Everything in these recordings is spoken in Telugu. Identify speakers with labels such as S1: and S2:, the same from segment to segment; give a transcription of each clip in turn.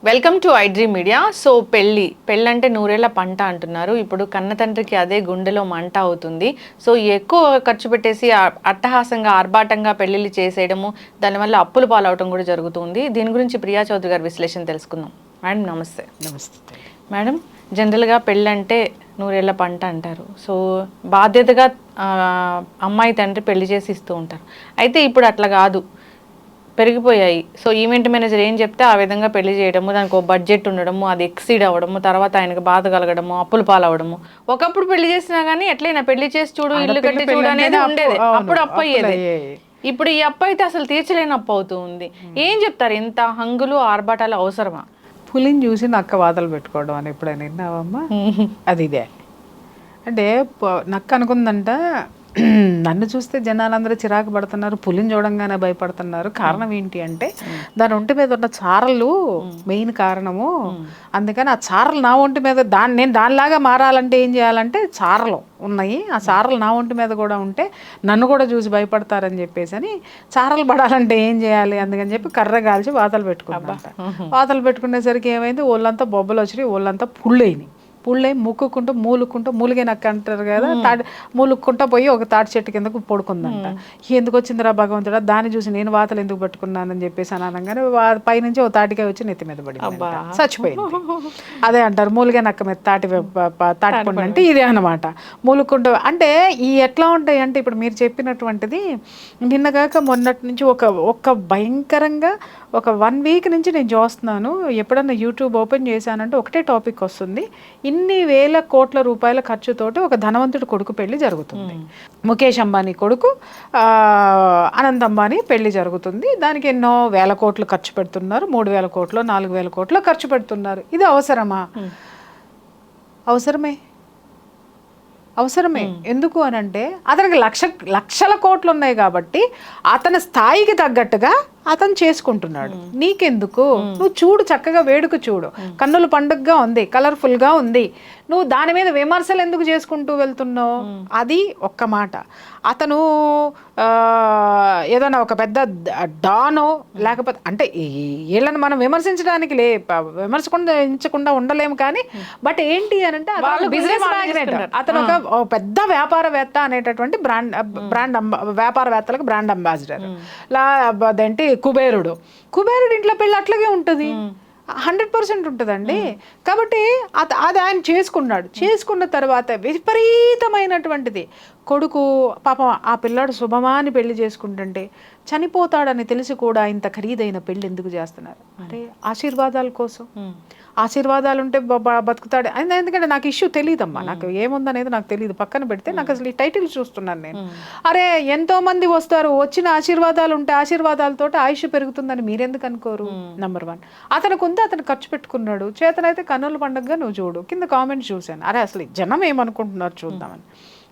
S1: Welcome to iDream media. So పెళ్ళి అంటే నూరేళ్ల పంట అంటున్నారు. ఇప్పుడు కన్న తండ్రికి అదే గుండెలో మంట అవుతుంది. సో ఎక్కువ ఖర్చు పెట్టేసి అట్టహాసంగా ఆర్భాటంగా పెళ్లిళ్ళు చేసేయడము, దానివల్ల అప్పులు పాలవటం కూడా జరుగుతుంది. దీని గురించి ప్రియా చౌదరి గారి విశ్లేషణ తెలుసుకుందాం. మేడం నమస్తే.
S2: నమస్తే
S1: మేడం, జనరల్గా పెళ్ళి అంటే నూరేళ్ల పంట అంటారు. సో బాధ్యతగా అమ్మాయి తండ్రి పెళ్లి చేసి ఇస్తూ ఉంటారు. అయితే ఇప్పుడు అట్లా కాదు, పెరిగిపోయాయి. సో ఈవెంట్ మేనేజర్ ఏం చెప్తే ఆ విధంగా పెళ్లి చేయడము, దానికి ఒక బడ్జెట్ ఉండడము, అది ఎక్సీడ్ అవ్వడము, తర్వాత ఆయనకు బాధ కలగడము, అప్పులు పాలవడము. ఒకప్పుడు పెళ్లి చేసినా కానీ ఎట్లయినా పెళ్లి చేసి చూడు, ఇల్లు కట్టి చూడు అనేది ఉండేది. అప్పుడు అప్పు అయ్యేది. ఇప్పుడు ఈ అప్పు అయితే అసలు తీర్చలేని అప్పు అవుతూ ఉంది. ఏం చెప్తారు, ఇంత హంగులు ఆర్భాటాలు అవసరమా?
S2: పులిని చూసి నక్క వాతలు పెట్టుకోవడం అని ఎప్పుడైనా విన్నావమ్మా? అది ఇదే అంటే నక్క అనుకుందంట, నన్ను చూస్తే జనాలందరూ చిరాకు పడుతున్నారు, పులిని చూడంగానే భయపడుతున్నారు. కారణం ఏంటి అంటే దాని ఒంటి మీద ఉన్న చారలు మెయిన్ కారణము. అందుకని ఆ చారలు నా ఒంటి మీద నేను దానిలాగా మారాలంటే ఏం చేయాలంటే, చారలు ఉన్నాయి, ఆ చారలు నా ఒంటి మీద కూడా ఉంటే నన్ను కూడా చూసి భయపడతారని చెప్పేసి అని చారలు పడాలంటే ఏం చేయాలి అందుకని చెప్పి కర్ర కాల్చి వాతలు పెట్టుకున్నాను. వాతలు పెట్టుకునేసరికి ఏమైంది, ఒళ్ళంతా బొబ్బలు వచ్చినాయి, ఒళ్ళంతా పుళ్ళైనాయి. పుళ్ళై ముక్కుకుంటూ మూలిగే నక్క అంటారు కదా, మూలుక్కుంటూ పోయి ఒక తాటి చెట్టు కిందకు పడుకుందంట. ఎందుకు వచ్చిందిరా భగవంతుడా, దాన్ని చూసి నేను వాతలు ఎందుకు పట్టుకున్నానని చెప్పేసి అని అనగానే పైనుంచి ఓ తాటికాయ వచ్చి నెత్తి మీద పడి చచ్చిపోయింది. అదే అంటారు మూలిగే నక్క మీద తాటిపండు అంటే ఇదే అనమాట. మూలుక్కుంటూ అంటే ఈ ఎట్లా ఉంటాయి అంటే, ఇప్పుడు మీరు చెప్పినటువంటిది నిన్నగాక మొన్నటి నుంచి ఒక భయంకరంగా ఒక 1 వీక్ నుంచి నేను చూస్తున్నాను. ఎప్పుడన్నా యూట్యూబ్ ఓపెన్ చేశానంటే ఒకటే టాపిక్ వస్తుంది. ఇన్ని వేల కోట్ల రూపాయల ఖర్చుతోటి ఒక ధనవంతుడి కొడుకు పెళ్లి జరుగుతుంది. ముఖేష్ అంబానీ కొడుకు అనంత్ అంబానీ పెళ్లి జరుగుతుంది. దానికి ఎన్నో వేల కోట్లు ఖర్చు పెడుతున్నారు. 3,000 కోట్లు 4,000 కోట్లు ఖర్చు పెడుతున్నారు. ఇది అవసరమా? అవసరమే. ఎందుకు అని అంటే అతనికి లక్షల కోట్లు ఉన్నాయి కాబట్టి అతని స్థాయికి తగ్గట్టుగా అతను చేసుకుంటున్నాడు. నీకెందుకు? నువ్వు చూడు, చక్కగా వేడుక చూడు, కన్నుల పండుగగా ఉంది, కలర్ఫుల్గా ఉంది. నువ్వు దాని మీద విమర్శలు ఎందుకు చేసుకుంటూ వెళ్తున్నావు? అది ఒక్క మాట. అతను ఏదైనా ఒక పెద్ద డానో లేకపోతే అంటే వీళ్ళని మనం విమర్శించకుండా ఉండలేము. కానీ బట్ ఏంటి అని అంటే బిజినెస్ మ్యాగ్నెట్, అతను ఒక పెద్ద వ్యాపారవేత్త అనేటటువంటి బ్రాండ్ వ్యాపారవేత్తలకు బ్రాండ్ అంబాసిడర్. అదేంటి కుబేరుడు ఇంట్లో పెళ్ళి అట్లాగే ఉంటుంది, 100% ఉంటుందండి. కాబట్టి అది ఆయన చేసుకున్న తర్వాత విపరీతమైనటువంటిది కొడుకు పాపం ఆ పిల్లాడు శుభమాని పెళ్లి చేసుకుంటుంటే చనిపోతాడని తెలిసి కూడా ఇంత ఖరీదైన పెళ్లి ఎందుకు చేస్తున్నారు అంటే ఆశీర్వాదాల కోసం. ఆశీర్వాదాలు ఉంటే బతుకుతాడు. ఎందుకంటే నాకు ఇష్యూ తెలియదమ్మా, నాకు ఏముందనేది నాకు తెలియదు. పక్కన పెడితే నాకు అసలు ఈ టైటిల్ చూస్తున్నాను నేను. అరే ఎంతో మంది వస్తారు, వచ్చిన ఆశీర్వాదాలు ఉంటే ఆశీర్వాదాలతో ఆయుష్ పెరుగుతుందని మీరెందుకు అనుకోరు? నెంబర్ 1. అతను ఖర్చు పెట్టుకున్నాడు. చేతనైతే కన్నుల పండుగగా నువ్వు చూడు. కింద కామెంట్స్ చూశాను, అరే అసలు జనం ఏమనుకుంటున్నారు చూద్దామని.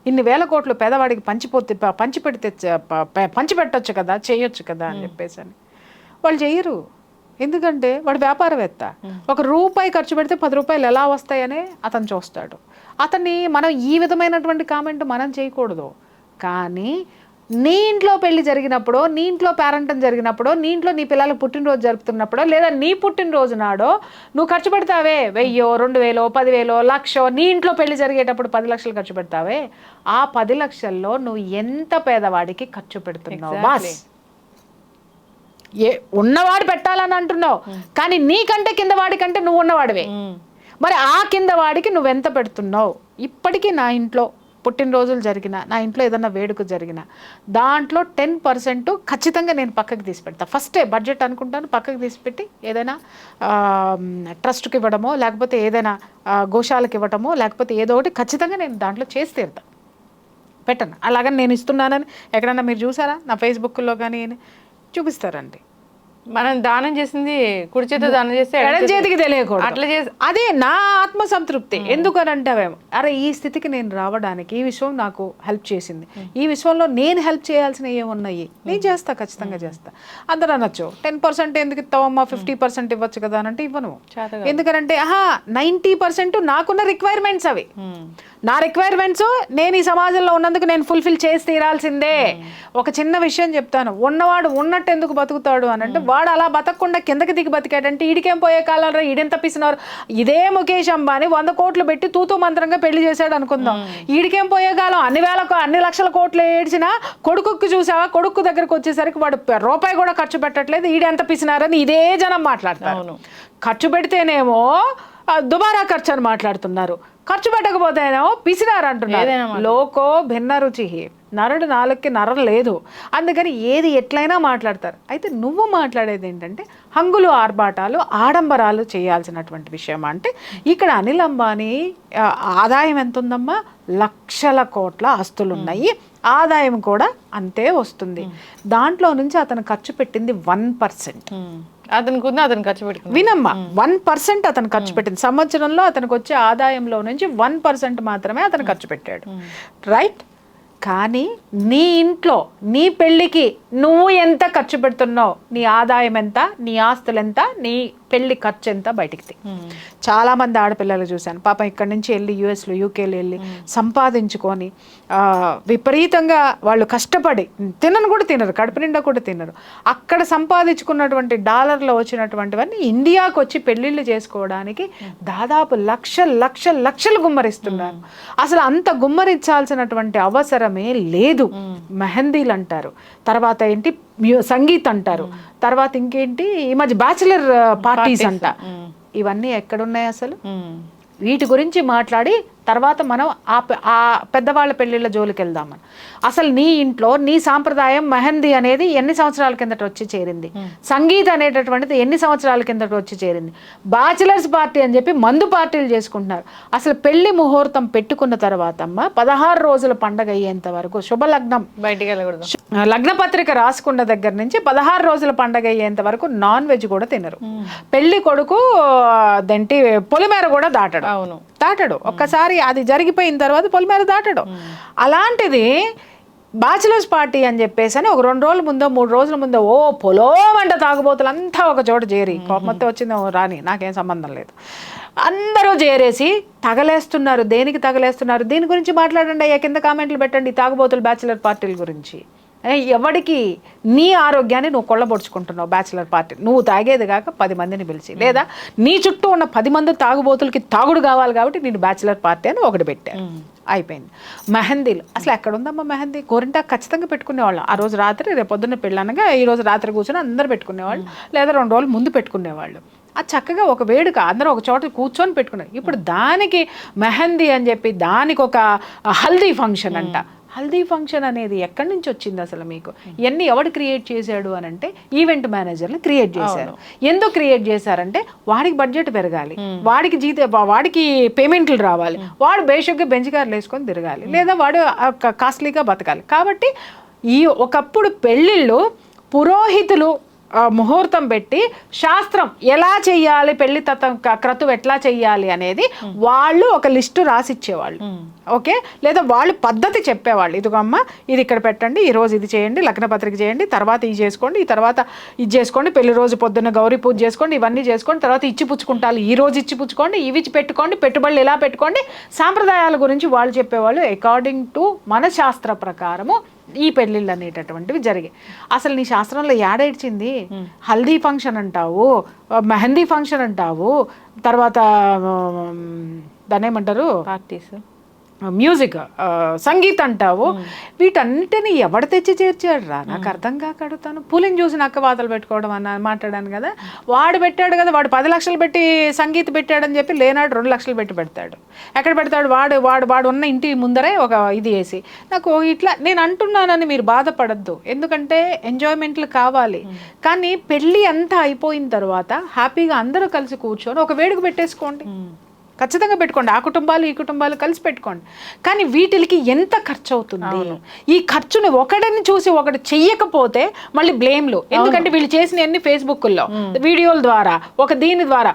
S2: ఇన్ని వేల కోట్లు పేదవాడికి పంచిపెట్టొచ్చు కదా, చేయొచ్చు కదా అని చెప్పేసి అని వాళ్ళు చెయ్యరు. ఎందుకంటే వాడు వ్యాపారవేత్త. ₹1 ఖర్చు పెడితే ₹10 ఎలా వస్తాయనే అతను చూస్తాడు. అతన్ని మనం ఈ విధమైనటువంటి కామెంట్ మనం చేయకూడదు. కానీ నీ ఇంట్లో పెళ్లి జరిగినప్పుడు, నీ ఇంట్లో పేరెంటం జరిగినప్పుడు, నీ ఇంట్లో నీ పిల్లలకు పుట్టినరోజు జరుపుతున్నప్పుడు, లేదా నీ పుట్టినరోజు నాడో నువ్వు ఖర్చు పెడతావే 1,000, 2,000, 10,000, 1,00,000. నీ ఇంట్లో పెళ్లి జరిగేటప్పుడు 10 లక్షలు ఖర్చు పెడతావే, ఆ 10 లక్షల్లో నువ్వు ఎంత పేదవాడికి ఖర్చు పెడుతున్నావు? బాస్ ఉన్నవాడు పెట్టాలని అంటున్నావు, కానీ నీకంటే కింద వాడికంటే నువ్వు ఉన్నవాడివే. మరి ఆ కింద వాడికి నువ్వెంత పెడుతున్నావు? ఇప్పటికీ నా ఇంట్లో పుట్టినరోజులు జరిగిన, నా ఇంట్లో ఏదన్నా వేడుక జరిగిన దాంట్లో 10% ఖచ్చితంగా నేను పక్కకి తీసి పెడతా. ఫస్టే బడ్జెట్ అనుకుంటాను, పక్కకి తీసి పెట్టి ఏదైనా ట్రస్ట్కి ఇవ్వడమో, లేకపోతే ఏదైనా గోశాలకు ఇవ్వటమో, లేకపోతే ఏదో ఒకటి ఖచ్చితంగా నేను దాంట్లో చేసి తీరుతా, పెట్టను. అలాగని నేను ఇస్తున్నానని ఎక్కడన్నా మీరు చూసారా? నా ఫేస్బుక్లో కానీ చూపిస్తారండి.
S1: మనం దానం చేసింది కుడి చేతితో దానం చేస్తే
S2: ఎడం చేతికి తెలియకూడదు. అట్లా చేసి అదే నా ఆత్మ సంతృప్తి. ఎందుకనంటే అరే ఈ స్థితికి నేను రావడానికి ఈ విషయం నాకు హెల్ప్ చేసింది, ఈ విషయంలో నేను హెల్ప్ చేయాల్సినవి ఏమున్నాయి, నేను చేస్తా, ఖచ్చితంగా చేస్తా. అందరూ అనొచ్చు 10% ఎందుకు ఇస్తావమ్మా, 50% ఇవ్వచ్చు కదా అని అంటే ఇవ్వను. ఎందుకంటే 90% నాకున్న రిక్వైర్మెంట్స్ అవి. నా రిక్వైర్మెంట్స్ నేను ఈ సమాజంలో ఉన్నందుకు నేను ఫుల్ఫిల్ చేసి తీరాల్సిందే. ఒక చిన్న విషయం చెప్తాను, ఉన్నవాడు ఉన్నట్టు ఎందుకు బతుకుతాడు అని అంటే వాడు అలా బతకకుండా కిందకి దిగి బతికాడంటే ఈడికేం పోయే కాలంలో ఈడెంత పిసినారు. ఇదే ముఖేష్ అంబానీ 100 కోట్లు పెట్టి తూతూ మంత్రంగా పెళ్లి చేశాడు అనుకుందాం, ఈడికేం పోయే కాలం అన్ని లక్షల కోట్లు ఏడ్చినా కొడుకుకి చూసావా, కొడుకు దగ్గరకు వచ్చేసరికి వాడు రూపాయి కూడా ఖర్చు పెట్టట్లేదు, ఈడెంత పిసినారని ఇదే జనం మాట్లాడతారు. ఖర్చు పెడితేనేమో దుబారా ఖర్చు అని మాట్లాడుతున్నారు, ఖర్చు పెట్టకపోతేనేమో పిసినారు అంటున్నారు. లోకో భిన్న రుచి, నరుడు నాలుగుకి నరం లేదు, అందుకని ఏది ఎట్లయినా మాట్లాడతారు. అయితే నువ్వు మాట్లాడేది ఏంటంటే హంగులు ఆర్భాటాలు ఆడంబరాలు చేయాల్సినటువంటి విషయం. అంటే ఇక్కడ అనిల్ అంబానీ ఆదాయం ఎంత ఉందమ్మా, లక్షల కోట్ల ఆస్తులు ఉన్నాయి, ఆదాయం కూడా అంతే వస్తుంది. దాంట్లో నుంచి అతను ఖర్చు పెట్టింది 1%.
S1: అతనికి ఉంది, అతను ఖర్చు పెట్టుకుంది.
S2: వినమ్మా, 1% అతను ఖర్చు పెట్టింది. సంవత్సరంలో అతనికి వచ్చే ఆదాయంలో నుంచి 1% మాత్రమే అతను ఖర్చు పెట్టాడు, రైట్? కానీ నీ ఇంట్లో నీ పెళ్ళికి నువ్వు ఎంత ఖర్చు పెడుతున్నావు, నీ ఆదాయం ఎంత, నీ ఆస్తులు ఎంత, నీ పెళ్లి ఖర్చు ఎంత బయటికి చాలా మంది ఆడపిల్లలు చూశాను పాపం ఇక్కడి నుంచి వెళ్ళి యూఎస్లో యూకేలో వెళ్ళి సంపాదించుకొని విపరీతంగా వాళ్ళు కష్టపడి తినను కూడా తినరు, కడుపు నిండా కూడా తినరు, అక్కడ సంపాదించుకున్నటువంటి డాలర్లో వచ్చినటువంటివన్నీ ఇండియాకు వచ్చి పెళ్ళిళ్ళు చేసుకోవడానికి దాదాపు లక్షలు గుమ్మరిస్తున్నారు. అసలు అంత గుమ్మరించాల్సినటువంటి అవసరమే లేదు. మెహందీలు అంటారు, తర్వాత ఏంటి సంగీత్ అంటారు, తర్వాత ఇంకేంటి ఈ మధ్య బ్యాచిలర్ పార్టీస్ అంట, ఇవన్నీ ఎక్కడున్నాయి అసలు? వీటి గురించి మాట్లాడి తర్వాత మనం ఆ పెద్దవాళ్ళ పెళ్ళిళ్ళ జోలికి వెళ్దామని. అసలు నీ ఇంట్లో నీ సాంప్రదాయం మెహందీ అనేది ఎన్ని సంవత్సరాల కిందట వచ్చి చేరింది, సంగీత్ అనేటటువంటిది ఎన్ని సంవత్సరాల కిందట వచ్చి చేరింది, బ్యాచిలర్స్ పార్టీ అని చెప్పి మందు పార్టీలు చేసుకుంటున్నారు. అసలు పెళ్లి ముహూర్తం పెట్టుకున్న తర్వాత అమ్మ 16 రోజుల పండగ అయ్యేంత వరకు శుభలగ్నం
S1: బయటికి వెళ్ళకూడదు,
S2: లగ్న పత్రిక రాసుకున్న దగ్గర నుంచి 16 రోజుల పండగ అయ్యేంత వరకు నాన్ వెజ్ కూడా తినరు. పెళ్లి కొడుకు దంటి పొలిమేర కూడా దాటడు. ఒక్కసారి అది జరిగిపోయిన తర్వాత పొలిమేర దాటడు. అలాంటిది బ్యాచిలర్స్ పార్టీ అని చెప్పేసి అని ఒక 2 రోజుల ముందో 3 రోజుల ముందో పొలో వంట తాగుబోతులు అంతా ఒక చోట చేరి, కోపంతో వచ్చిందో రాని నాకేం సంబంధం లేదు, అందరూ చేరేసి తగలేస్తున్నారు. దేనికి తగలేస్తున్నారు? దీని గురించి మాట్లాడండి అయ్యా, కింద కామెంట్లు పెట్టండి, తాగుబోతులు బ్యాచిలర్ పార్టీల గురించి. ఎవడికి నీ ఆరోగ్యాన్ని నువ్వు కొల్లబొడుచుకుంటున్నావు బ్యాచిలర్ పార్టీ, నువ్వు తాగేది కాక 10 మందిని పిలిచి, లేదా నీ చుట్టూ ఉన్న 10 మంది తాగుబోతులకి తాగుడు కావాలి కాబట్టి నేను బ్యాచిలర్ పార్టీ అని ఒకటి పెట్టాను, అయిపోయింది. మెహందీలు అసలు ఎక్కడుందమ్మా మెహందీ? గోరింటా ఖచ్చితంగా పెట్టుకునేవాళ్ళం. ఆ రోజు రాత్రి రేపు పొద్దున్న పెళ్ళనగా ఈ రోజు రాత్రి కూర్చొని అందరూ పెట్టుకునేవాళ్ళు, లేదా 2 రోజులు ముందు పెట్టుకునేవాళ్ళు. అది చక్కగా ఒక వేడుక, అందరూ ఒక చోట కూర్చొని పెట్టుకున్నారు. ఇప్పుడు దానికి మెహందీ అని చెప్పి దానికి ఒక హల్దీ ఫంక్షన్ అంట. హల్దీ ఫంక్షన్ అనేది ఎక్కడి నుంచి వచ్చింది అసలు మీకు? ఇవన్నీ ఎవడు క్రియేట్ చేశాడు అని అంటే ఈవెంట్ మేనేజర్లు క్రియేట్ చేశారు. ఎందుకు క్రియేట్ చేశారంటే వాడికి బడ్జెట్ పెరగాలి, వాడికి పేమెంట్లు రావాలి, వాడు బేసిక్గా బెంచ్ కార్లు వేసుకొని తిరగాలి, లేదా వాడు కాస్ట్లీగా బతకాలి. కాబట్టి ఒకప్పుడు పెళ్ళిళ్ళు పురోహితులు ముహూర్తం పెట్టి శాస్త్రం ఎలా చెయ్యాలి, పెళ్లి క్రతువు ఎట్లా చెయ్యాలి అనేది వాళ్ళు ఒక లిస్టు రాసిచ్చేవాళ్ళు, ఓకే, లేదా వాళ్ళు పద్ధతి చెప్పేవాళ్ళు. ఇదిగో అమ్మ ఇది ఇక్కడ పెట్టండి, ఈ రోజు ఇది చేయండి, లగ్న పత్రిక చేయండి, తర్వాత ఇది చేసుకోండి, ఈ తర్వాత ఇది చేసుకోండి, పెళ్లి రోజు పొద్దున్న గౌరీ పూజ చేసుకోండి, ఇవన్నీ చేసుకోండి, తర్వాత ఇచ్చి పుచ్చుకుంటారు, ఈ రోజు ఇచ్చి పుచ్చుకోండి, ఇవి పెట్టుకోండి, పెట్టుబడులు ఇలా పెట్టుకోండి, సాంప్రదాయాల గురించి వాళ్ళు చెప్పేవాళ్ళు. అకార్డింగ్ టు మన శాస్త్ర ప్రకారము ఈ పెళ్ళిళ్ళు అనేటటువంటివి జరిగాయి. అసలు నీ శాస్త్రంలో ఏడేడ్చింది? హల్దీ ఫంక్షన్ అంటావు, మెహందీ ఫంక్షన్ అంటావు, తర్వాత దాన్ని ఏమంటారు పార్టీస్, మ్యూజిక్, సంగీత్ అంటావు, వీటన్నిటిని ఎవడు తెచ్చి చేర్చాడు రా? నాకు అర్థం కాక అడుగుతాను. పులిని చూసి నక్క వాతలు పెట్టుకోవడం అన్న మాట్లాడాను కదా, వాడు పెట్టాడు కదా, వాడు 10 లక్షలు పెట్టి సంగీత్ పెట్టాడని చెప్పి లేనాడు 2 లక్షలు పెట్టి పెడతాడు. ఎక్కడ పెడతాడు? వాడు ఉన్న ఇంటి ముందరే ఒక ఇది వేసి. నాకు ఇట్లా నేను అంటున్నానని మీరు బాధపడద్దు, ఎందుకంటే ఎంజాయ్మెంట్లు కావాలి. కానీ పెళ్ళి అంతా అయిపోయిన తర్వాత హ్యాపీగా అందరూ కలిసి కూర్చొని ఒక వేడుక పెట్టేసుకోండి, ఖచ్చితంగా పెట్టుకోండి. ఆ కుటుంబాలు ఈ కుటుంబాలు కలిసి పెట్టుకోండి. కానీ వీటికి ఎంత ఖర్చు అవుతుంది? ఈ ఖర్చుని ఒకడిని చూసి ఒకటి చెయ్యకపోతే మళ్ళీ బ్లేమ్లు. ఎందుకంటే వీళ్ళు చేసిన అన్ని ఫేస్బుక్లో వీడియోల ద్వారా, దీని ద్వారా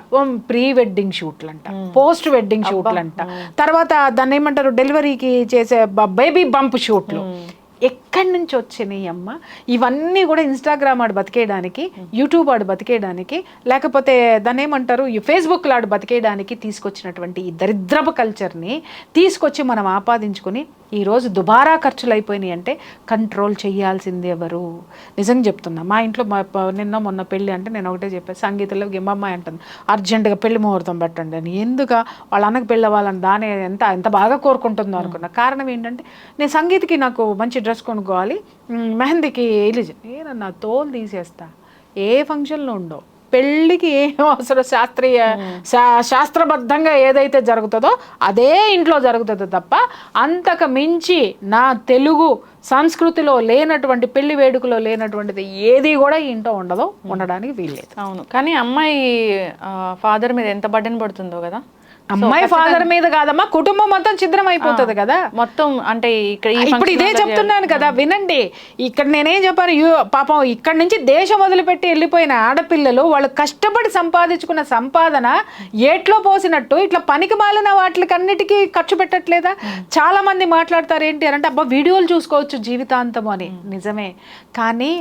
S2: ప్రీ వెడ్డింగ్ షూట్లు అంట, పోస్ట్ వెడ్డింగ్ షూట్లు అంట, తర్వాత దాన్ని ఏమంటారు డెలివరీకి చేసే బేబీ బంప్ షూట్లు. ఎక్కడి నుంచి వచ్చినాయి అమ్మ ఇవన్నీ? కూడా ఇన్స్టాగ్రామ్ ఆడు బతికేయడానికి, యూట్యూబ్ ఆడు బతికేయడానికి, లేకపోతే దాన్ని ఏమంటారు ఈ ఫేస్బుక్లో ఆడు బతికేయడానికి తీసుకొచ్చినటువంటి ఈ దరిద్రపు కల్చర్ని తీసుకొచ్చి మనం ఆపాదించుకుని ఈరోజు దుబారా ఖర్చులు అయిపోయినాయి అంటే కంట్రోల్ చేయాల్సింది ఎవరు? నిజంగా చెప్తున్నా. మా ఇంట్లో నిన్న మొన్న పెళ్ళి అంటే నేను ఒకటే చెప్పాను, సంగీతంలో గిమ్మమ్మాయి అంటుంది అర్జెంటుగా పెళ్లి ముహూర్తం పెట్టండి అని. ఎందుకు వాళ్ళ అన్నకు పెళ్ళి అవ్వాలని దాని ఎంత బాగా కోరుకుంటుందో అనుకున్నా. కారణం ఏంటంటే నేను సంగీతకి నాకు మంచి డ్రెస్ కొనుక్కోవాలి, మెహందీకి నేనన్నా తోలు తీసేస్తా, ఏ ఫంక్షన్లో ఉండవు, పెళ్ళికి ఏం అవసరం, శాస్త్రబద్ధంగా ఏదైతే జరుగుతుందో అదే ఇంట్లో జరుగుతుందో తప్ప అంతకు మించి నా తెలుగు సంస్కృతిలో లేనటువంటి పెళ్లి వేడుకలో లేనటువంటిది ఏది కూడా ఈ ఇంట్లో ఉండడానికి వీల్లేదు.
S1: అవును, కానీ అమ్మాయి ఫాదర్ మీద ఎంత బర్డెన్ పడుతుందో కదా.
S2: అమ్మాయి ఫాదర్ మీద కాదమ్మా, కుటుంబం మొత్తం ఛిద్రం అయిపోతుంది కదా
S1: మొత్తం. అంటే
S2: ఇప్పుడు ఇదే చెప్తున్నాను కదా, వినండి. ఇక్కడ నేనేం చెప్పాను, పాపం ఇక్కడ నుంచి దేశం వదిలిపెట్టి వెళ్ళిపోయిన ఆడపిల్లలు వాళ్ళు కష్టపడి సంపాదించుకున్న సంపాదన ఏట్లో పోసినట్టు ఇట్లా పనికి మాలిన వాటికన్నిటికీ ఖర్చు పెట్టట్లేదా? చాలా మంది మాట్లాడతారు ఏంటి అంటే, అబ్బా వీడియోలు చూసుకోవచ్చు జీవితాంతం అని. నిజమే, కానీ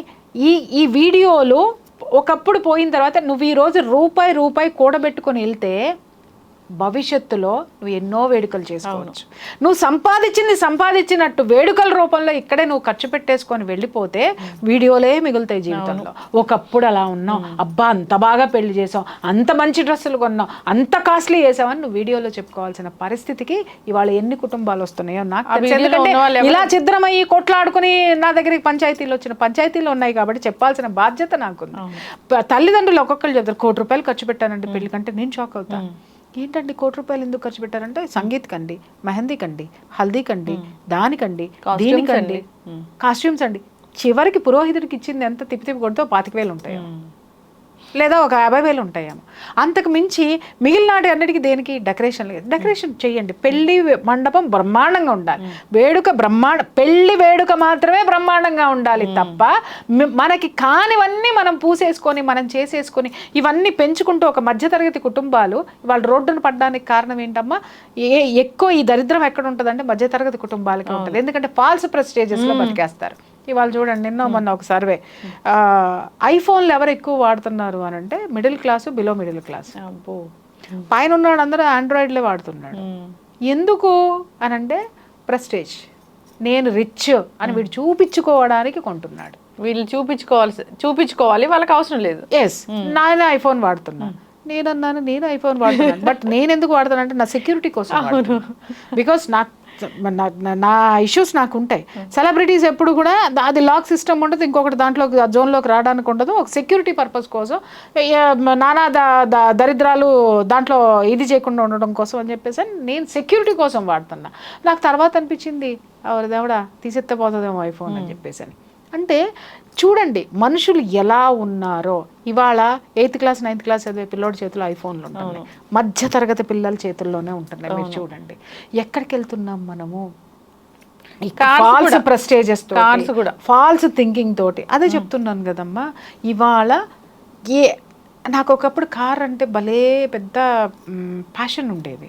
S2: ఈ వీడియోలు ఒకప్పుడు పోయిన తర్వాత నువ్వు ఈరోజు రూపాయి కూడబెట్టుకొని వెళ్తే భవిష్యత్తులో నువ్వు ఎన్నో వేడుకలు చేసుకోవచ్చు. నువ్వు సంపాదించినట్టు వేడుకల రూపంలో ఇక్కడే నువ్వు ఖర్చు పెట్టేసుకొని వెళ్ళిపోతే వీడియోలే మిగులుతాయి జీవితంలో. ఒకప్పుడు అలా ఉన్నావు, అబ్బా అంత బాగా పెళ్లి చేసావు, అంత మంచి డ్రెస్సులు కొన్నావు, అంత కాస్ట్లీ చేసావని నువ్వు వీడియోలో చెప్పుకోవాల్సిన పరిస్థితికి ఇవాళ ఎన్ని కుటుంబాలు వస్తున్నాయో నాకు తెలుసు. ఎందుకంటే ఇలా ఛిద్రమయ్యి కొట్లాడుకుని నా దగ్గరికి పంచాయతీలు ఉన్నాయి కాబట్టి చెప్పాల్సిన బాధ్యత నాకుంది. తల్లిదండ్రులు ఒక్కొక్కరు చెప్తారు, ₹1,00,00,000 ఖర్చు పెట్టానంటే పెళ్లి కంటే. నేను షాక్ అవుతాను, ఏంటండి ₹1,00,00,000 ఎందుకు ఖర్చు పెట్టారంటే సంగీత్కండి, మెహందీకండి, హల్దీకండి, దానికండి, దీనికండి, కాస్ట్యూమ్స్ అండి. చివరికి పురోహితుడికి ఇచ్చింది ఎంత తిప్పి కొడితే ₹25,000 ఉంటాయి, లేదా ఒక ₹50,000 ఉంటాయేమో. అంతకు మించి మిగిలినాటి అన్నిటికీ దేనికి డెకరేషన్ చేయండి. పెళ్లి మండపం బ్రహ్మాండంగా ఉండాలి, వేడుక పెళ్లి వేడుక మాత్రమే బ్రహ్మాండంగా ఉండాలి తప్ప మనకి కానివన్నీ మనం పూసేసుకొని మనం చేసేసుకొని ఇవన్నీ పెంచుకుంటూ ఒక మధ్యతరగతి కుటుంబాలు వాళ్ళు రోడ్డును పడడానికి కారణం ఏంటమ్మా? ఎక్కువ ఈ దరిద్రం ఎక్కడ ఉంటుందంటే మధ్యతరగతి కుటుంబాలకి ఉంటుంది. ఎందుకంటే ఫాల్స్ ప్రెస్టేజెస్లో బతికేస్తారు. ఇవాళ చూడండి, నిన్న మొన్న ఒక సర్వే, ఐఫోన్లు ఎవరు ఎక్కువ వాడుతున్నారు అని అంటే middle class, below middle class. పైన ఉన్నాడు అందరూ ఆండ్రాయిడ్లే వాడుతున్నాడు. ఎందుకు అని అంటే ప్రెస్టేజ్, నేను రిచ్ అని వీడు చూపించుకోవడానికి కొంటున్నాడు.
S1: వీళ్ళు చూపించుకోవాలి, వాళ్ళకి అవసరం లేదు.
S2: ఎస్, నేను ఐఫోన్ వాడుతున్నాను. నేను ఐఫోన్ వాడుతున్నాను, బట్ నేను ఎందుకు వాడుతాను అంటే నా సెక్యూరిటీ కోసం. బికాస్ నా ఇష్యూస్ నాకు ఉంటాయి. సెలబ్రిటీస్ ఎప్పుడు కూడా అది లాక్ సిస్టమ్ ఉంటుంది, ఇంకొకటి దాంట్లో జోన్లోకి రావడానికి ఉండదు. ఒక సెక్యూరిటీ పర్పస్ కోసం, నానా దరిద్రాలు దాంట్లో ఇది చేయకుండా ఉండడం కోసం అని చెప్పేసి నేను సెక్యూరిటీ కోసం వాడుతున్నా. నాకు తర్వాత అనిపించింది ఎవరిదేవడా తీసేస్తే పోతుందేమో ఐఫోన్ అని చెప్పేసి. అంటే చూడండి మనుషులు ఎలా ఉన్నారో. ఇవాళ 8th క్లాస్ 9th క్లాస్ చదివే పిల్లోడి చేతిలో ఐఫోన్లు ఉంటున్నాయి, మధ్య తరగతి పిల్లల చేతుల్లోనే ఉంటున్నాయి. మీరు చూడండి ఎక్కడికి వెళ్తున్నాం మనము, ఫాల్స్ ప్రెస్టేజెస్ తోటి, ఫాల్స్ థింకింగ్ తోటి. అదే చెప్తున్నాను కదమ్మా. ఇవాళ నాకు ఒకప్పుడు కార్ అంటే భలే పెద్ద ప్యాషన్ ఉండేది.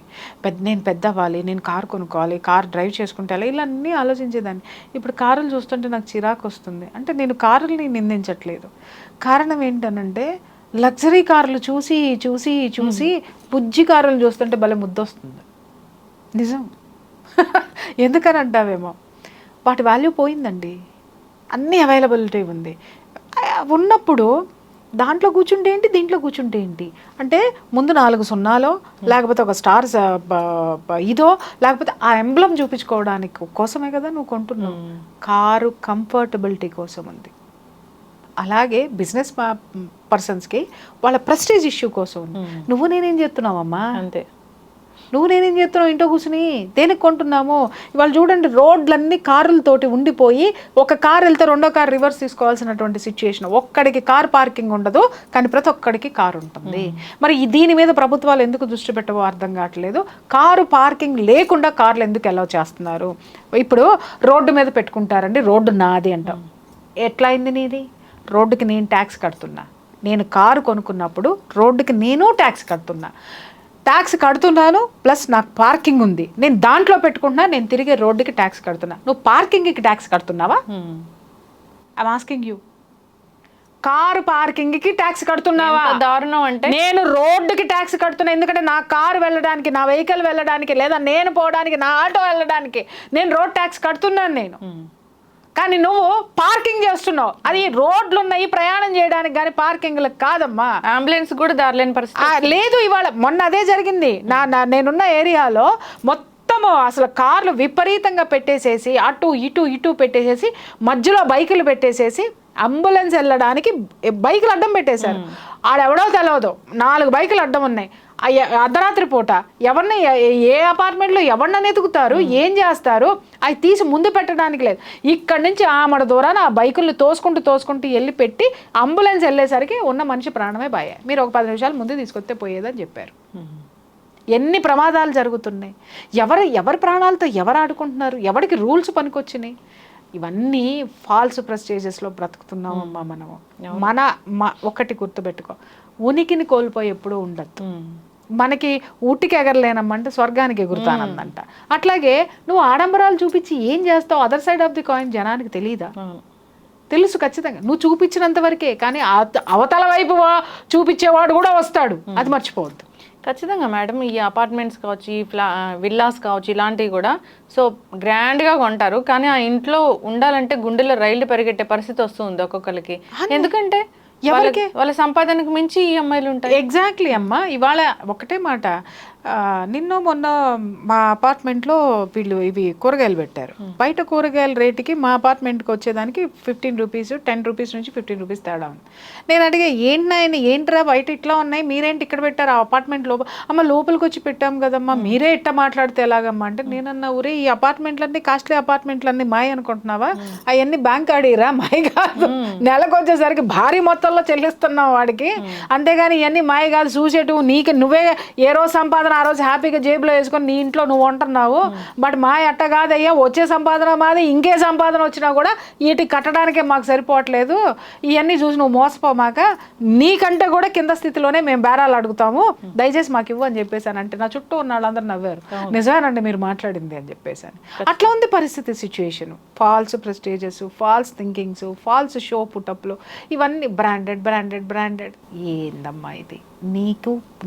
S2: నేను పెద్ద అవ్వాలి, నేను కార్ కొనుక్కోవాలి, కార్ డ్రైవ్ చేసుకుంటే ఇలా అన్నీ ఆలోచించేదాన్ని. ఇప్పుడు కారులు చూస్తుంటే నాకు చిరాకు వస్తుంది. అంటే నేను కారుల్ని నిందించట్లేదు, కారణం ఏంటనంటే లగ్జరీ కార్లు చూసి చూసి చూసి బుజ్జి కారులు చూస్తుంటే భలే ముద్దొస్తుంది. నిజం. ఎందుకని అంటావేమో, వాటి వాల్యూ పోయిందండి. అన్నీ అవైలబిలిటీ ఉంది. ఉన్నప్పుడు దాంట్లో కూర్చుంటే ఏంటి, దీంట్లో కూర్చుంటే ఏంటి అంటే ముందు 4 సున్నాలో లేకపోతే ఒక స్టార్స్ ఇదో లేకపోతే ఆ ఎంబ్లం చూపించుకోవడానికి కోసమే కదా నువ్వు కొంటున్నావు. కారు కంఫర్టబిలిటీ కోసం ఉంది. అలాగే బిజినెస్ పర్సన్స్కి వాళ్ళ ప్రెస్టేజ్ ఇష్యూ కోసం ఉంది. నువ్వు నేనేం చేస్తున్నావమ్మా అంతే. నేనేం చేస్తున్నావు ఇంట్లో కూర్చుని, దేనికి కొంటున్నాము? ఇవాళ చూడండి రోడ్లన్నీ కారులతోటి ఉండిపోయి ఒక కారు వెళ్తే రెండో కారు రివర్స్ తీసుకోవాల్సినటువంటి సిచ్యుయేషన్. ఒక్కడికి కార్ పార్కింగ్ ఉండదు, కానీ ప్రతి ఒక్కడికి కారు ఉంటుంది. మరి దీని మీద ప్రభుత్వాలు ఎందుకు దృష్టి పెట్టవో అర్థం కావట్లేదు. కారు పార్కింగ్ లేకుండా కార్లు ఎందుకు అలౌ చేస్తున్నారు? ఇప్పుడు రోడ్డు మీద పెట్టుకుంటారండి, రోడ్డు నాది అంటాం. ఎట్లా అయింది నీది? రోడ్డుకి నేను ట్యాక్స్ కడుతున్నా. నేను కారు కొనుక్కున్నప్పుడు రోడ్డుకి నేను ట్యాక్స్ కడుతున్నాను, ప్లస్ నాకు పార్కింగ్ ఉంది, నేను దాంట్లో పెట్టుకుంటున్నా, నేను తిరిగే రోడ్డుకి ట్యాక్స్ కడుతున్నా. నువ్వు పార్కింగ్కి ట్యాక్స్ కడుతున్నావా? I'm asking you. Car parking కి ట్యాక్స్ కడుతున్నావా?
S1: ఎంత దారుణం అంటే
S2: నేను రోడ్డుకి ట్యాక్స్ కడుతున్నా, ఎందుకంటే నా కారు వెళ్ళడానికి, నా వెహికల్ వెళ్ళడానికి, లేదా నేను పోవడానికి, నా ఆటో వెళ్ళడానికి నేను రోడ్ ట్యాక్స్ కడుతున్నాను నేను. కానీ నువ్వు పార్కింగ్ చేస్తున్నావు. అది రోడ్లు ఉన్నాయి ప్రయాణం చేయడానికి, కానీ పార్కింగ్లకు కాదమ్మా.
S1: అంబులెన్స్ కూడా దారిలేని పరిస్థితి
S2: లేదు. ఇవాళ మొన్న అదే జరిగింది. నేనున్న ఏరియాలో మొత్తము అసలు కార్లు విపరీతంగా పెట్టేసేసి, అటు ఇటు పెట్టేసేసి, మధ్యలో బైకులు పెట్టేసేసి అంబులెన్స్ వెళ్ళడానికి బైకులు అడ్డం పెట్టేశారు. ఆడెవడో తెలియదు, 4 బైకులు అడ్డం ఉన్నాయి. అర్ధరాత్రి పూట ఎవరిని, ఏ అపార్ట్మెంట్లో ఎవరిని ఎతుకుతారు, ఏం చేస్తారు? అవి తీసి ముందు పెట్టడానికి లేదు. ఇక్కడి నుంచి ఆమడ దూరాన ఆ బైకుల్ని తోసుకుంటూ వెళ్ళి పెట్టి అంబులెన్స్ వెళ్ళేసరికి ఉన్న మనిషి ప్రాణమే బాయే. మీరు ఒక 10 నిమిషాలు ముందు తీసుకొస్తే పోయేదని చెప్పారు. ఎన్ని ప్రమాదాలు జరుగుతున్నాయి, ఎవరి ప్రాణాలతో ఎవరు ఆడుకుంటున్నారు, ఎవరికి రూల్స్ పనికొచ్చినాయి? ఇవన్నీ ఫాల్స్ ప్రెస్టేజెస్లో బ్రతుకుతున్నామమ్మా మనము. ఒకటి గుర్తుపెట్టుకో, ఉనికిని కోల్పోయి ఎప్పుడూ ఉండద్దు. మనకి ఊటికి ఎగరలేనమ్మంటే స్వర్గానికి ఎగురుతానందంట. అట్లాగే నువ్వు ఆడంబరాలు చూపించి ఏం చేస్తావు? Other side of the coin జనానికి తెలీదా? తెలుసు ఖచ్చితంగా, నువ్వు చూపించినంత వరకే. కానీ అవతల వైపు చూపించేవాడు కూడా వస్తాడు, అది మర్చిపోవద్దు.
S1: ఖచ్చితంగా మేడం. ఈ అపార్ట్మెంట్స్ కావచ్చు, ఈ విల్లాస్ కావచ్చు, ఇలాంటివి కూడా సో గ్రాండ్గా కొంటారు. కానీ ఆ ఇంట్లో ఉండాలంటే గుండెలో రైళ్లు పరిగెట్టే పరిస్థితి వస్తుంది ఒక్కొక్కరికి. ఎందుకంటే వాళ్ళ సంపాదనకు మించి ఈ అమ్మాయిలు ఉంటాయి.
S2: ఎగ్జాక్ట్లీ అమ్మా. ఇవాళ ఒకటే మాట, నిన్న మొన్న మా అపార్ట్మెంట్లో వీళ్ళు ఇవి కూరగాయలు పెట్టారు. బయట కూరగాయల రేటుకి మా అపార్ట్మెంట్కి వచ్చేదానికి 15 రూపీస్, 10 రూపీస్ నుంచి 15 రూపీస్ తేడా ఉంది. నేను అడిగా, ఏంట్రా బయట ఇట్లా ఉన్నాయి, మీరేంటి ఇక్కడ పెట్టారు? ఆ అపార్ట్మెంట్ అమ్మ లోపలికి వచ్చి పెట్టాం కదమ్మా, మీరే ఇట్ట మాట్లాడితే ఎలాగమ్మా అంటే, నేనన్నా ఊరే ఈ అపార్ట్మెంట్లన్నీ కాస్ట్లీ అపార్ట్మెంట్లన్నీ మాయ అనుకుంటున్నావా? అవన్నీ బ్యాంక్ ఆడిరా, మాయ కాదు. నెలకు వచ్చేసరికి భారీ మొత్తంలో చెల్లిస్తున్నావు వాడికి, అంతేగాని ఇవన్నీ మాయ కాదు. చూసేటు నీకు నువ్వే ఏ రోజు సంపాదన ఆ రోజు హ్యాపీగా జేబులో వేసుకొని నీ ఇంట్లో నువ్వు ఉంటున్నావు. బట్ మా ఎట్ట కాదయ్యా, వచ్చే సంపాదన మాది, ఇంకే సంపాదన వచ్చినా కూడా వీటికి కట్టడానికే మాకు సరిపోవట్లేదు. ఇవన్నీ చూసి నువ్వు మోసపోమాక, నీకంటే కూడా కింద స్థితిలోనే మేము బేరాలు అడుగుతాము, దయచేసి మాకు ఇవ్వు అని చెప్పేసాను. అంటే నా చుట్టూ ఉన్న వాళ్ళందరూ నవ్వారు. నిజమేనండి మీరు మాట్లాడింది అని చెప్పేసాను. అట్లా ఉంది పరిస్థితి, situation. False prestiges, false thinkings, false show పుటప్లు, ఇవన్నీ బ్రాండెడ్. ఏందమ్మా ఇది?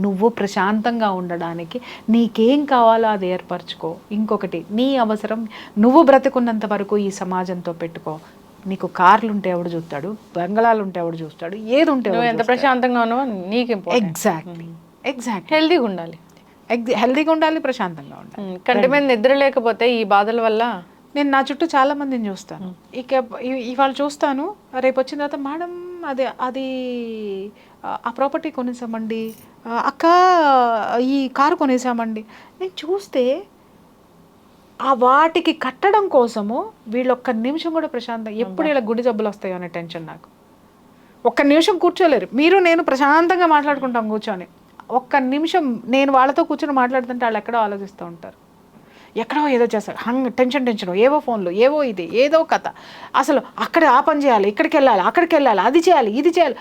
S2: నువ్వు ప్రశాంతంగా ఉండడానికి నీకేం కావాలో అది ఏర్పరచుకో. ఇంకొకటి, నీ అవసరం నువ్వు బ్రతుకున్నంత వరకు ఈ సమాజంతో పెట్టుకో. నీకు కార్లు ఉంటే ఎవడు చూస్తాడు, బంగళాలు ఉంటే ఎవడు చూస్తాడు, ఏది ఉంటే
S1: ఎంత ప్రశాంతంగా ఉన్నావో నీకు.
S2: ఎగ్జాక్ట్లీ.
S1: హెల్దీగా ఉండాలి, ప్రశాంతంగా ఉండాలి.
S2: కంటి
S1: మీద నిద్ర లేకపోతే ఈ బాధల వల్ల
S2: నేను నా చుట్టూ చాలా మందిని చూస్తాను. ఇవాళ చూస్తాను, రేపు వచ్చిన తర్వాత మేడం అది ఆ ప్రాపర్టీ కొనేసామండి, అక్క ఈ కారు కొనేసామండి. నేను చూస్తే ఆ వాటికి కట్టడం కోసము వీళ్ళు ఒక్క నిమిషం కూడా ప్రశాంతంగా, ఎప్పుడు ఇలా గుడి జబ్బులు వస్తాయో అనే టెన్షన్ నాకు. ఒక్క నిమిషం కూర్చోలేరు. మీరు నేను ప్రశాంతంగా మాట్లాడుకుంటాం కూర్చొని, ఒక్క నిమిషం నేను వాళ్ళతో కూర్చొని మాట్లాడుతుంటే వాళ్ళు ఎక్కడో ఆలోచిస్తూ ఉంటారు, ఎక్కడో ఏదో చేస్తారు, టెన్షన్ ఏవో ఫోన్లు, ఏవో ఇది ఏదో కథ. అసలు అక్కడ ఆ పని చేయాలి, ఇక్కడికి వెళ్ళాలి, అక్కడికి వెళ్ళాలి, అది చేయాలి, ఇది చేయాలి.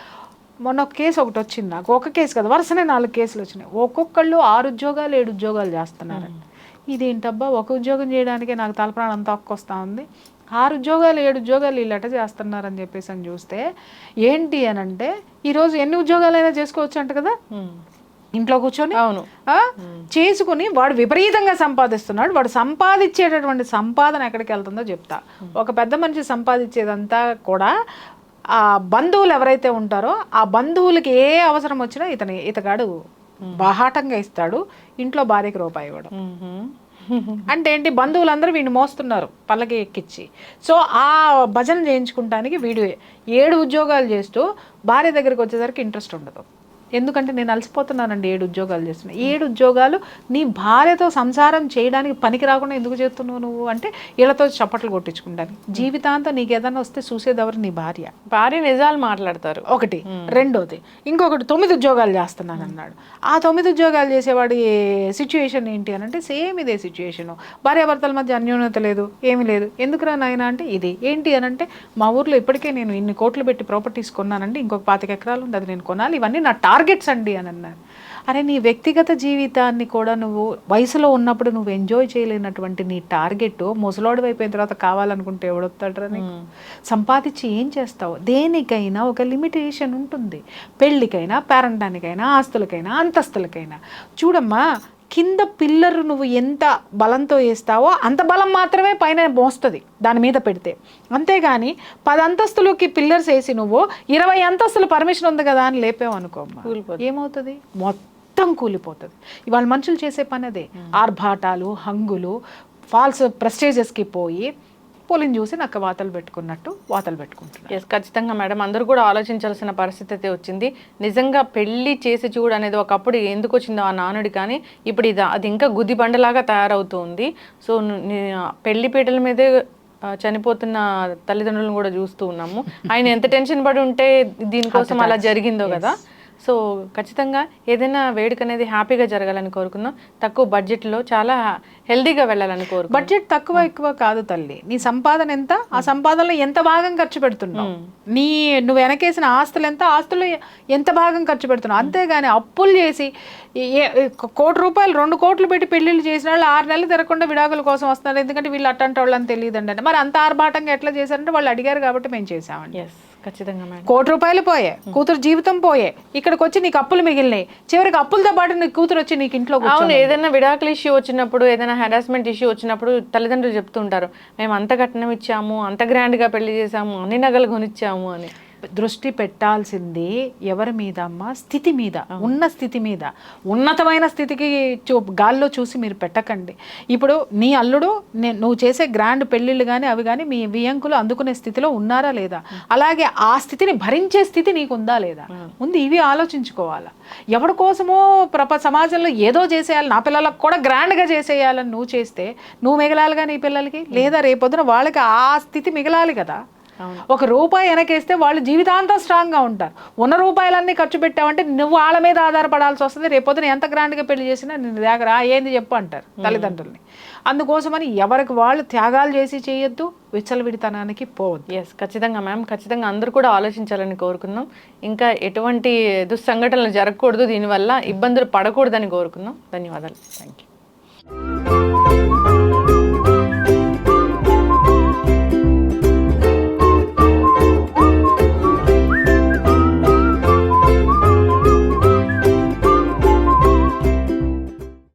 S2: మొన్న ఒక కేసు ఒకటి వచ్చింది నాకు, ఒక కేసు కదా, వరుసనే 4 కేసులు వచ్చినాయి. ఒక్కొక్కళ్ళు 6 ఉద్యోగాలు 7 ఉద్యోగాలు చేస్తున్నారు. ఇదేంటబ్బా, ఒక ఉద్యోగం చేయడానికే నాకు తలప్రాణం అంతా వస్తూ ఉంది. 6 ఉద్యోగాలు 7 ఉద్యోగాలు వీళ్ళట చేస్తున్నారని చెప్పేసి అని చూస్తే ఏంటి అని అంటే, ఈరోజు ఎన్ని ఉద్యోగాలైనా చేసుకోవచ్చు అంట కదా ఇంట్లో కూర్చొని.
S1: అవును,
S2: చేసుకుని వాడు విపరీతంగా సంపాదిస్తున్నాడు. వాడు సంపాదించేటటువంటి సంపాదన ఎక్కడికి వెళ్తుందో చెప్తా. ఒక పెద్ద మనిషి సంపాదించేదంతా కూడా ఆ బంధువులు ఎవరైతే ఉంటారో ఆ బంధువులకి ఏ అవసరం వచ్చినా ఇతగాడు బాహాటంగా ఇస్తాడు. ఇంట్లో భార్యకి రూపాయి ఇవ్వడం అంటే ఏంటి, బంధువులందరూ వీడిని మోస్తున్నారు పల్లకి ఎక్కించి. సో ఆ భజన చేయించుకుంటానికి వీడు 7 ఉద్యోగాలు చేస్తూ భార్య దగ్గరికి వచ్చేసరికి ఇంట్రెస్ట్ ఉండదు. ఎందుకంటే నేను అలసిపోతున్నానండి 7 ఉద్యోగాలు చేస్తున్నా. 7 ఉద్యోగాలు నీ భార్యతో సంసారం చేయడానికి పనికి రాకుండా ఎందుకు చేస్తున్నావు నువ్వు అంటే, వీళ్ళతో చప్పట్లు కొట్టించుకుంటాను. జీవితాంతం నీకు ఏదైనా వస్తే చూసేది ఎవరు? నీ భార్య నిజాలు మాట్లాడతారు ఒకటి. రెండోది ఇంకొకటి 9 ఉద్యోగాలు చేస్తున్నాను అన్నాడు. ఆ 9 ఉద్యోగాలు చేసేవాడి సిచ్యువేషన్ ఏంటి అని అంటే సేమ్ ఇదే సిచ్యువేషను. భార్యాభర్తల మధ్య అన్యోన్యత లేదు, ఏమీ లేదు. ఎందుకురా నాయన అంటే ఇది ఏంటి అని అంటే, మా ఊర్లో ఇప్పటికే నేను ఇన్ని కోట్లు పెట్టి ప్రాపర్టీస్ కొన్నానండి, ఇంకొక 25 ఎకరాలు ఉంది, అది నేను కొనాలి, ఇవన్నీ నా టార్గెట్ టార్గెట్స్ అండి అని అన్నారు. అరే నీ వ్యక్తిగత జీవితాన్ని కూడా నువ్వు వయసులో ఉన్నప్పుడు నువ్వు ఎంజాయ్ చేయలేనటువంటి నీ టార్గెట్ ముసలోడి అయిపోయిన తర్వాత కావాలనుకుంటే ఎవడొస్తాడరా నీకు? సంపాదించి ఏం చేస్తావు? దేనికైనా ఒక లిమిటేషన్ ఉంటుంది. పెళ్ళికైనా, పేరంటానికైనా, ఆస్తులకైనా, అంతస్తులకైనా. చూడమ్మా, కింద పిల్లర్ నువ్వు ఎంత బలంతో వేస్తావో అంత బలం మాత్రమే పైన మోస్తుంది దాని మీద పెడితే. అంతేగాని 10 అంతస్తులకి పిల్లర్స్ వేసి నువ్వు 20 అంతస్తులు పర్మిషన్ ఉంది కదా అని లేపావు అనుకోమ్మా, ఏమవుతుంది? మొత్తం కూలిపోతుంది. ఇవాళ మనుషులు చేసే పని అదే. ఆర్భాటాలు, హంగులు, ఫాల్స్ ప్రెస్టేజెస్కి పోయి పోలిని చూసి నక్క వాతలు పెట్టుకున్నట్టు వాతలు పెట్టుకుంటున్నారు.
S1: ఎస్, ఖచ్చితంగా మేడం, అందరూ కూడా ఆలోచించాల్సిన పరిస్థితి అయితే వచ్చింది. నిజంగా పెళ్లి చేసి చూడు అనేది ఒకప్పుడు ఎందుకు వచ్చిందో ఆ నానుడి, కానీ ఇప్పుడు అది ఇంకా గుది బండలాగా తయారవుతుంది. సో పెళ్లి పీటల మీదే చనిపోతున్న తల్లిదండ్రులను కూడా చూస్తూ ఉన్నాము. ఆయన ఎంత టెన్షన్ పడి ఉంటే దీనికోసం అలా జరిగిందో కదా. సో ఖచ్చితంగా ఏదైనా వేడుక అనేది హ్యాపీగా జరగాలని కోరుకుందాం. తక్కువ బడ్జెట్లో చాలా హెల్దీగా వెళ్ళాలని కోరుకుందాం.
S2: బడ్జెట్ తక్కువ ఎక్కువ కాదు తల్లి, నీ సంపాదన ఎంత, ఆ సంపాదనలో ఎంత భాగం ఖర్చు పెడుతున్నావు, నువ్వు వెనకేసిన ఆస్తులు ఎంత, ఆస్తులు ఎంత భాగం ఖర్చు పెడుతున్నావు. అంతేగాని అప్పులు చేసి 1 కోటి రూపాయలు 2 కోట్లు పెట్టి పెళ్లిళ్ళు చేసిన వాళ్ళు 6 నెలలు తిరగకుండా విడాకుల కోసం వస్తున్నారు. ఎందుకంటే వీళ్ళు అట్టంటే వాళ్ళు అని తెలియదండి అంటే. మరి అంత ఆర్భాటంగా ఎట్లా చేశారంటే వాళ్ళు అడిగారు కాబట్టి మేము చేసామండి.
S1: ఎస్, ఖచ్చితంగా మేడం.
S2: 1 కోటి రూపాయలు పోయే, కూతురు జీవితం పోయే, ఇక్కడికి వచ్చి నీకు అప్పులు మిగిలినాయి. చివరికి అప్పులతో పాటు నీకు కూతురు వచ్చి నీకు ఇంట్లో
S1: అవును, ఏదైనా విడాకుల ఇష్యూ వచ్చినప్పుడు, ఏదైనా హెరాస్మెంట్ ఇష్యూ వచ్చినప్పుడు తల్లిదండ్రులు చెప్తుంటారు, మేము అంత కట్నం ఇచ్చాము, అంత గ్రాండ్గా పెళ్లి చేసాము, అన్ని నగలు కొనిచ్చాము అని.
S2: దృష్టి పెట్టాల్సింది ఎవరి మీద అమ్మా? స్థితి మీద, ఉన్న స్థితి మీద. ఉన్నతమైన స్థితికి గాల్లో చూసి మీరు పెట్టకండి. ఇప్పుడు నీ అల్లుడు నువ్వు చేసే గ్రాండ్ పెళ్ళిళ్ళు కానీ అవి కానీ మీ వియంకులు అందుకునే స్థితిలో ఉన్నారా లేదా? అలాగే ఆ స్థితిని భరించే స్థితి నీకు ఉందా లేదా? ముందు ఇవి ఆలోచించుకోవాలా. ఎవరి కోసమో సమాజంలో ఏదో చేసేయాలి, నా పిల్లలకు కూడా గ్రాండ్గా చేసేయాలని నువ్వు చేస్తే నువ్వు మిగలాలిగా నీ పిల్లలకి, లేదా రేపొద్దున వాళ్ళకి ఆ స్థితి మిగలాలి కదా. 1 రూపాయి వెనకేస్తే వాళ్ళు జీవితాంతం స్ట్రాంగ్గా ఉంటారు. ఉన్న రూపాయలన్నీ ఖర్చు పెట్టావంటే నువ్వు వాళ్ళ మీద ఆధారపడాల్సి వస్తుంది. రేపొద్దున ఎంత గ్రాండ్గా పెళ్లి చేసినా నిన్ను దగ్గర ఏంది చెప్పు అంటారు తల్లిదండ్రుల్ని. అందుకోసమని ఎవరికి వాళ్ళు త్యాగాలు చేసి చేయొద్దు, విచ్చలవిడితనానికి పోవద్దు.
S1: ఎస్, ఖచ్చితంగా మ్యామ్, ఖచ్చితంగా అందరూ కూడా ఆలోచించాలని కోరుకుందాం. ఇంకా ఎటువంటి దుస్సంఘటనలు జరగకూడదు, దీనివల్ల ఇబ్బందులు పడకూడదని కోరుకుందాం. ధన్యవాదాలు.
S2: Thank you.